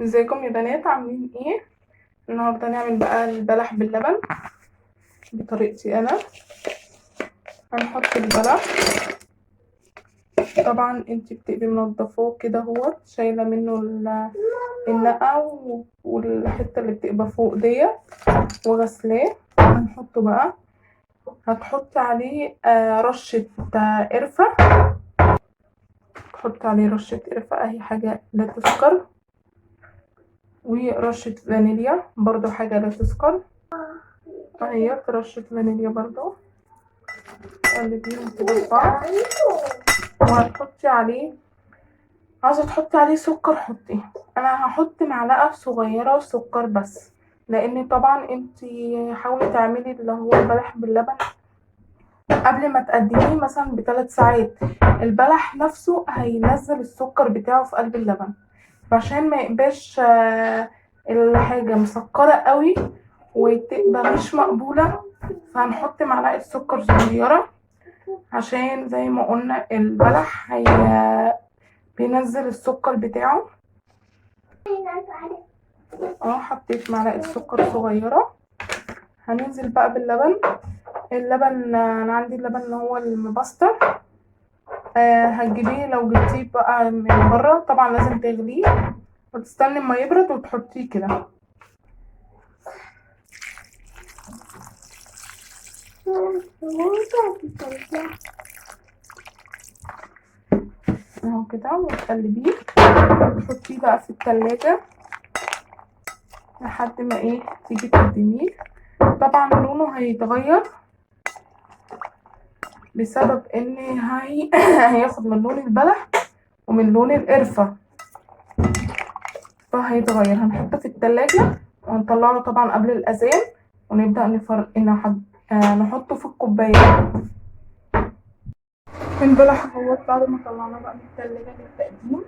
ازيكم يا بنات، عاملين ايه؟ النهارده نعمل بقى البلح باللبن بطريقتي انا. هنحط البلح، طبعا انتي بتبقي منضفاه كده، هو شايله منه النقع والحته اللي بتبقى فوق ديت وغسلاه. هنحطه بقى، هتحطي عليه رشه قرفه، تحطي عليه رشه قرفه، اي حاجه لا تسكر، ورشه فانيليا برضو حاجه لا تسكر، اهي رشه فانيليا برضو. تقلبيهم كده في بعض، وهتحطي عليه، عايزه تحطي عليه سكر حطي. انا هحط معلقه صغيره سكر بس، لان طبعا انتي حاولي تعملي اللي هو البلح باللبن قبل ما تقدميه مثلا ب3 ساعات. البلح نفسه هينزل السكر بتاعه في قلب اللبن، عشان ما يبقاش الحاجه مسكره قوي وتبقى مش مقبوله. فهنحط معلقه سكر صغيره، عشان زي ما قلنا البلح بينزل السكر بتاعه. حطيت معلقه سكر صغيره. هننزل بقى باللبن. اللبن انا عندي اللبن اللي هو المبستر، هتجيبيه، لو جبتيه بقى من بره طبعا لازم تغليه وتستني ما يبرد وتحطيه كده اهو كده، وتقلبيه وتحطيه بقى في التلاجة لحد ما تيجي تقدميه. طبعا لونه هيتغير بسبب ان هياخد من لون البلح ومن لون القرفة، فهيتغير. هنحطه في التلاجة ونطلعه طبعا قبل الاذان، ونبدأ نحطه في الكوباية. البلح اهوت بعد ما طلعناه بقى من التلاجة للتقديم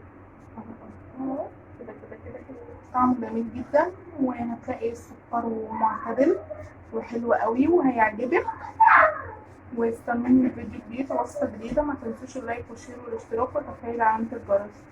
اهو كده كده كده كده، طعمه جميل جدا، وهتلاقي السكر معتدل وحلو قوي وهيعجبك. واستنوني الفيديو جديد ووصفة جديدة، ما تنسوش اللايك والشير والاشتراك وتفعيل علامة الجرس.